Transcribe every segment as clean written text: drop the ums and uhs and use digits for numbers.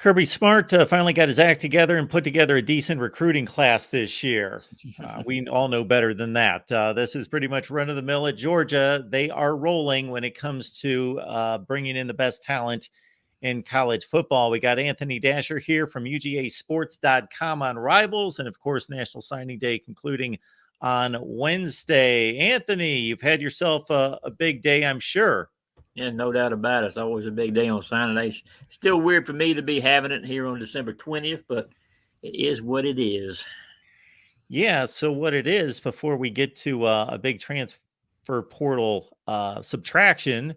Kirby Smart finally got his act together and put together a decent recruiting class this year. We all know better than that. This is pretty much run of the mill at Georgia. They are rolling when it comes to bringing in the best talent in college football. We got Anthony Dasher here from UGAsports.com on Rivals, and of course, National Signing Day concluding on Wednesday. Anthony, you've had yourself a big day, I'm sure. Yeah, no doubt about it. It's always a big day on signing day. Still weird for me to be having it here on December 20th, but it is what it is. Yeah, so what it is, before we get to a big transfer portal subtraction,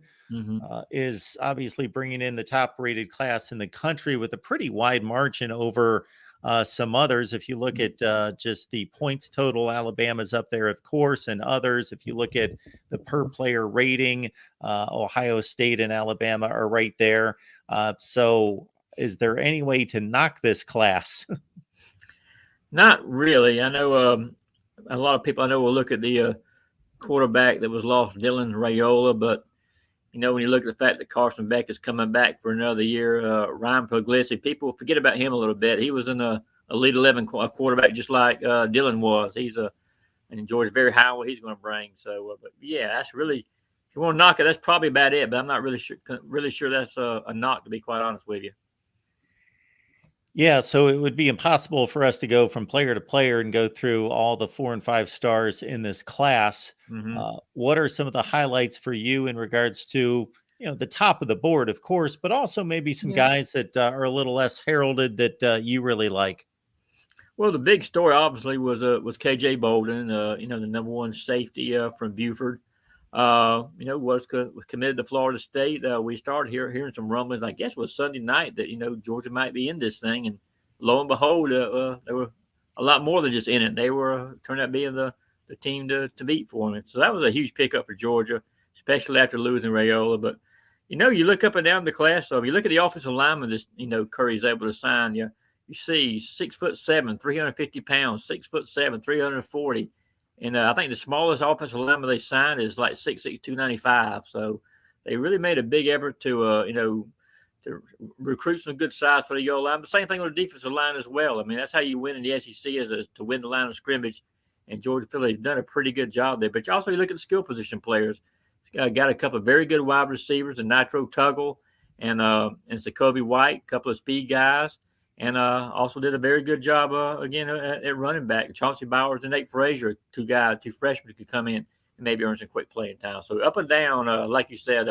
is obviously bringing in the top-rated class in the country with a pretty wide margin over some others. If you look at just the points total, Alabama's up there, of course, and others. If you look at the per-player rating, Ohio State and Alabama are right there. So is there any way to knock this class? Not really. I know a lot of people I know will look at the quarterback that was lost, Dylan Raiola, but when you look at the fact that Carson Beck is coming back for another year, Ryan Puglisi, people forget about him a little bit. He was in a Elite 11 quarterback just like Dylan was. And George's very high on what he's going to bring. So, but yeah, that's really, if you want to knock it, that's probably about it. But I'm not really sure that's a knock, to be quite honest with you. Yeah, so it would be impossible for us to go from player to player and go through all the 4 and 5 stars in this class. What are some of the highlights for you in regards to, the top of the board, of course, but also maybe some guys that are a little less heralded that you really like? Well, the big story obviously was KJ Bolden, the number one safety from Buford. Was committed to Florida State. We started hearing some rumblings, I guess it was Sunday night, that, Georgia might be in this thing. And lo and behold, they were a lot more than just in it. They turned out being the team to beat for them. So that was a huge pickup for Georgia, especially after losing Raiola. But, you look up and down the class. So if you look at the offensive lineman that, Curry's able to sign, you see 6'7", 350 pounds, 6'7", 340. And I think the smallest offensive lineman they signed is like 6'6", 295. So they really made a big effort to recruit some good size for the yellow line. The same thing with the defensive line as well. I mean, that's how you win in the SEC is to win the line of scrimmage. And Georgia Philly have done a pretty good job there. But you also look at the skill position players. Got a couple of very good wide receivers, and Nitro Tuggle and Jacoby White, a couple of speed guys. And also did a very good job, again, at running back. Chauncey Bowers and Nate Frazier, two freshmen who could come in and maybe earn some quick playing time. So up and down, like you said,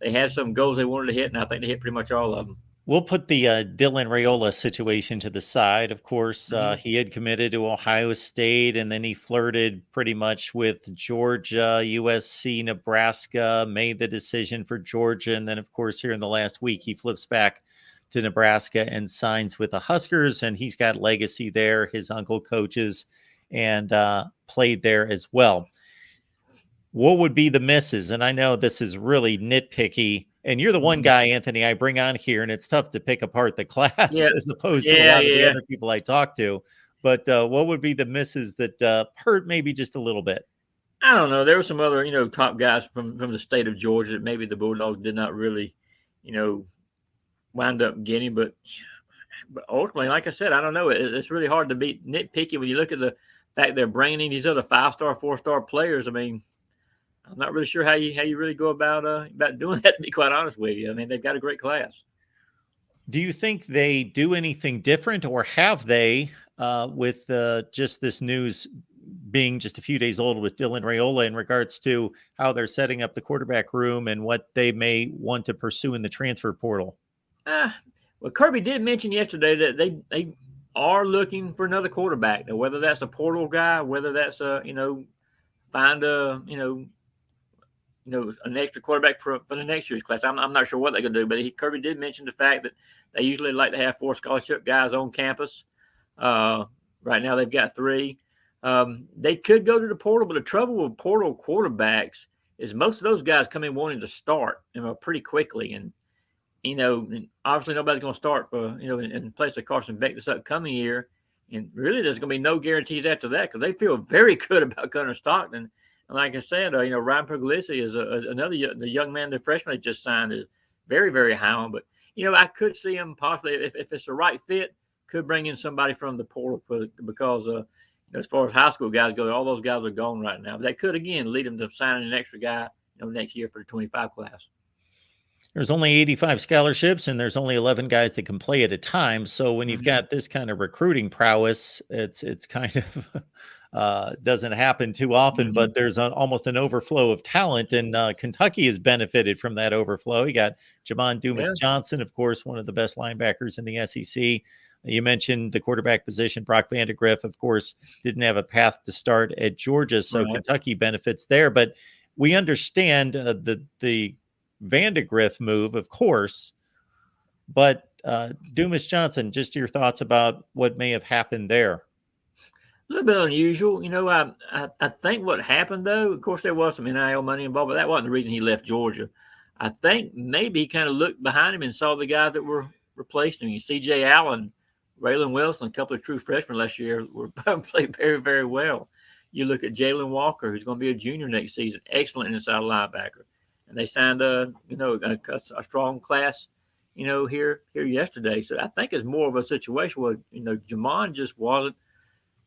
they had some goals they wanted to hit, and I think they hit pretty much all of them. We'll put the Dylan Raiola situation to the side. Of course, he had committed to Ohio State, and then he flirted pretty much with Georgia, USC, Nebraska, made the decision for Georgia. And then, of course, here in the last week, he flips back to Nebraska and signs with the Huskers, and he's got legacy there. His uncle coaches and played there as well. What would be the misses? And I know this is really nitpicky, and you're the one guy, Anthony, I bring on here, and it's tough to pick apart the class as opposed to a lot of the other people I talk to. But what would be the misses that hurt maybe just a little bit? I don't know. There were some other, top guys from the state of Georgia that maybe the Bulldogs did not really, wind up getting, but ultimately, like I said, I don't know. It's really hard to be nitpicky when you look at the fact they're bringing in these other 5-star, 4-star players. I mean, I'm not really sure how you really go about doing that, to be quite honest with you. I mean, they've got a great class. Do you think they do anything different, or have they, with just this news being just a few days old with Dylan Raiola, in regards to how they're setting up the quarterback room and what they may want to pursue in the transfer portal? Well, Kirby did mention yesterday that they are looking for another quarterback. Now, whether that's a portal guy, whether that's find an extra quarterback for the next year's class. I'm not sure what they're going to do, but Kirby did mention the fact that they usually like to have 4 scholarship guys on campus. Right now they've got 3. They could go to the portal, but the trouble with portal quarterbacks is most of those guys come in wanting to start, pretty quickly. And obviously nobody's going to start for, in place of Carson Beck this upcoming year. And really there's going to be no guarantees after that, because they feel very good about Gunnar Stockton. And like I said, Ryan Puglisi is the young man, the freshman they just signed, is very, very high on. But I could see him possibly, if it's the right fit, could bring in somebody from the portal because as far as high school guys go, all those guys are gone right now. But that could again lead them to signing an extra guy, next year for the 25 class. There's only 85 scholarships and there's only 11 guys that can play at a time. So when you've got this kind of recruiting prowess, it's kind of doesn't happen too often, but there's almost an overflow of talent, and Kentucky has benefited from that overflow. You got Jamon Dumas Johnson, of course, one of the best linebackers in the SEC. You mentioned the quarterback position. Brock Vandegrift, of course, didn't have a path to start at Georgia, so Kentucky benefits there. But we understand the Vandegrift move, of course, but Dumas Johnson, just your thoughts about what may have happened there. A little bit unusual. I think what happened, though, of course, there was some NIL money involved, but that wasn't the reason he left Georgia. I think maybe he kind of looked behind him and saw the guys that were replacing him. C.J. Allen, Raylan Wilson, a couple of true freshmen last year played very, very well. You look at Jalen Walker, who's going to be a junior next season, excellent inside linebacker. And they signed a strong class, here yesterday. So I think it's more of a situation where, Jamon just wasn't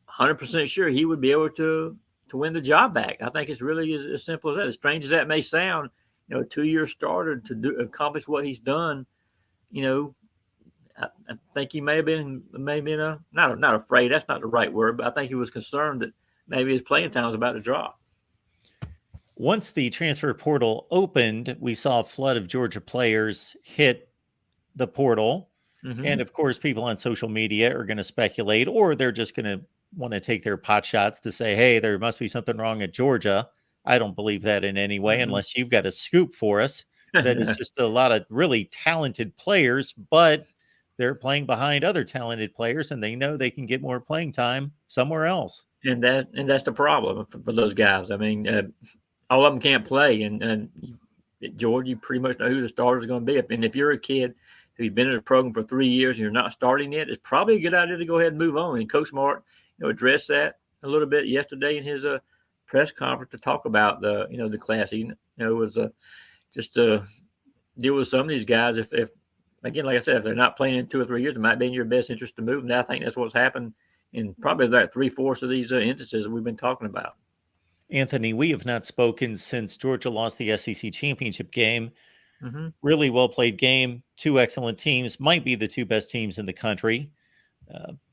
100% sure he would be able to win the job back. I think it's really as simple as that. As strange as that may sound, a 2-year starter to accomplish what he's done, I think he may have been not afraid. That's not the right word, but I think he was concerned that maybe his playing time was about to drop. Once the transfer portal opened, we saw a flood of Georgia players hit the portal. And of course, people on social media are going to speculate, or they're just going to want to take their pot shots to say, hey, there must be something wrong at Georgia. I don't believe that in any way, unless you've got a scoop for us. That is just a lot of really talented players, but they're playing behind other talented players, and they know they can get more playing time somewhere else. And that's the problem for those guys. I mean, all of them can't play, and at Georgia, you pretty much know who the starters are going to be. And if you're a kid who's been in the program for 3 years and you're not starting yet, it's probably a good idea to go ahead and move on. And Coach Mark, addressed that a little bit yesterday in his press conference to talk about the class. He was just to deal with some of these guys. If again, like I said, if they're not playing in 2 or 3 years, it might be in your best interest to move. And I think that's what's happened in probably that 3/4 of these instances that we've been talking about. Anthony, we have not spoken since Georgia lost the SEC championship game. Really well played game. 2 excellent teams, might be the 2 best teams in the country.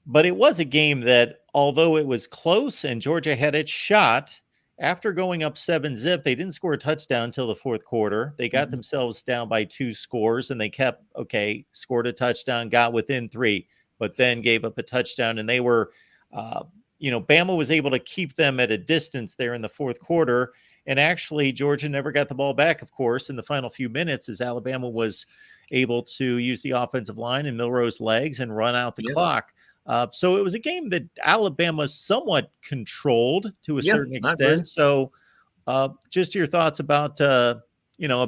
But it was a game that, although it was close and Georgia had its shot, after going up 7-zip, they didn't score a touchdown until the 4th quarter. They got themselves down by 2 scores, and they scored a touchdown, got within 3, but then gave up a touchdown. And they were, Bama was able to keep them at a distance there in the 4th quarter. And actually, Georgia never got the ball back, of course, in the final few minutes, as Alabama was able to use the offensive line and Milroe's legs and run out the clock. So it was a game that Alabama somewhat controlled to a certain extent. So just your thoughts about, a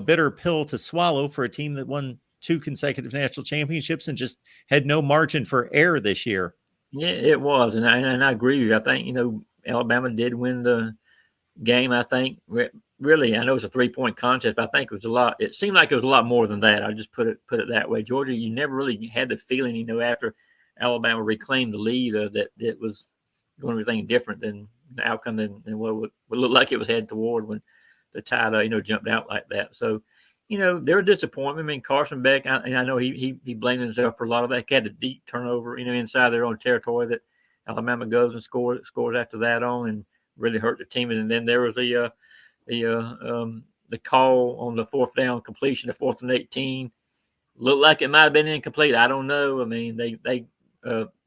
bitter pill to swallow for a team that won 2 consecutive national championships and just had no margin for error this year. Yeah, it was. And I agree with you. I think, Alabama did win the game. I think really, I know it's a 3-point contest, but I think it was a lot. It seemed like it was a lot more than that. I just put it that way. Georgia, you never really had the feeling, after Alabama reclaimed the lead, that it was going to be anything different than the outcome than what would look like it was headed toward when the Tide, jumped out like that. So, they're a disappointment. I mean, Carson Beck, I know he blamed himself for a lot of that. He had a deep turnover, inside their own territory that Alabama goes and scores after that on, and really hurt the team. And then there was the call on the 4th down completion, the 4th and 18. Looked like it might have been incomplete. I don't know. I mean, the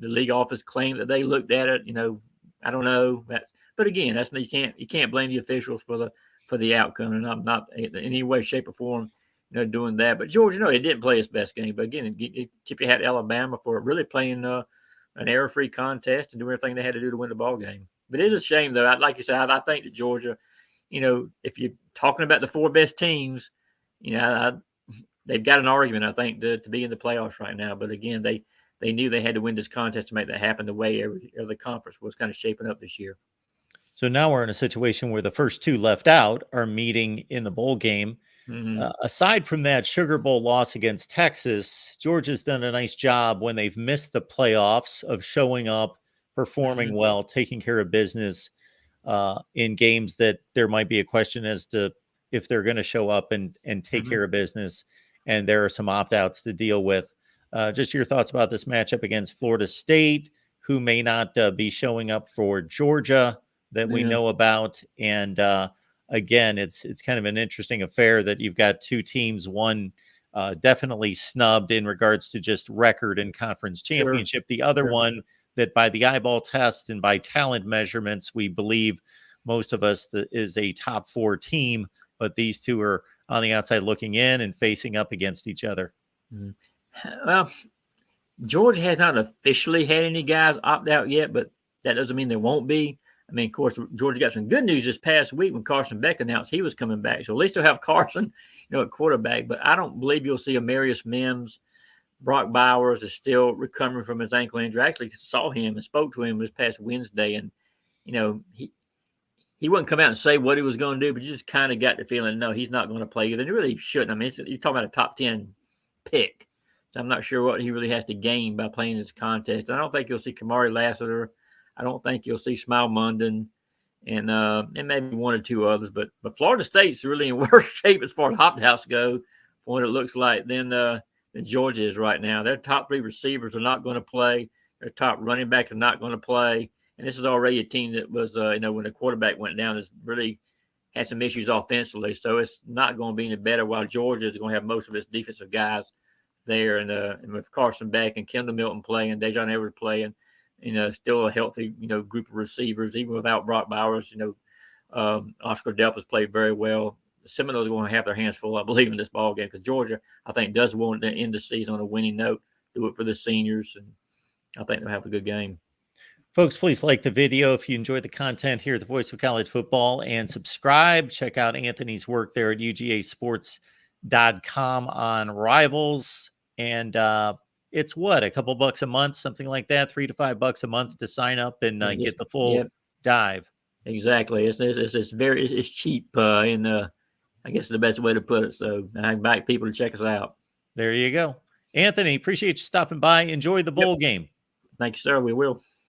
league office claimed that they looked at it. I don't know. But again, you can't blame the officials for the outcome, and I'm not in any way, shape, or form doing that. But Georgia, it didn't play its best game. But again, it tip your hat to Alabama for really playing an error-free contest and doing everything they had to do to win the ball game. But it is a shame, though. Like you said, I think that Georgia, if you're talking about the 4 best teams, they've got an argument, I think, to be in the playoffs right now. But again, they knew they had to win this contest to make that happen the way every conference was kind of shaping up this year. So now we're in a situation where the first two left out are meeting in the bowl game. Mm-hmm. Aside from that Sugar Bowl loss against Texas, Georgia's done a nice job when they've missed the playoffs of showing up, performing Mm-hmm. well, taking care of business in games that there might be a question as to if they're going to show up and take Mm-hmm. care of business. And there are some opt outs to deal with. Just your thoughts about this matchup against Florida State, who may not be showing up for Georgia that we Yeah. know about, and again, it's kind of an interesting affair that you've got two teams, one definitely snubbed in regards to just record and conference Sure. championship, the other Sure. one that by the eyeball test and by talent measurements, we believe most of us that is a top four team, but these two are on the outside looking in and facing up against each other. Mm-hmm. Well, Georgia has not officially had any guys opt out yet, but that doesn't mean there won't be. I mean, of course, Georgia got some good news this past week when Carson Beck announced he was coming back. So at least they'll have Carson, at quarterback. But I don't believe you'll see Amarius Mims. Brock Bowers is still recovering from his ankle injury. I actually saw him and spoke to him this past Wednesday, and he wouldn't come out and say what he was going to do, but you just kind of got the feeling, no, he's not going to play either. And he really shouldn't. I mean, you're talking about a top 10 pick. So I'm not sure what he really has to gain by playing this contest. I don't think you'll see Kamari Lassiter. I don't think you'll see Smile Munden and maybe one or two others. But Florida State's really in worse shape as far as opt-outs go, for what it looks like, than Georgia is right now. Their top three receivers are not going to play. Their top running back are not going to play. And this is already a team that was, when the quarterback went down, has really had some issues offensively. So it's not going to be any better while Georgia is going to have most of its defensive guys there. And with Carson Beck and Kendall Milton playing, Dejon Edwards playing, still a healthy, group of receivers, even without Brock Bowers, Oscar Delpa's played very well. The Seminoles are going to have their hands full, I believe, in this ball game because Georgia, I think, does want to end the season on a winning note, do it for the seniors, and I think they'll have a good game. Folks, please like the video if you enjoyed the content here at the Voice of College Football and subscribe. Check out Anthony's work there at ugasports.com on Rivals. And it's a couple bucks a month, something like that, $3 to $5 a month to sign up and get the full dive. Exactly. It's cheap, and I guess the best way to put it. So I invite people to check us out. There you go. Anthony, appreciate you stopping by. Enjoy the bowl game. Thank you, sir. We will.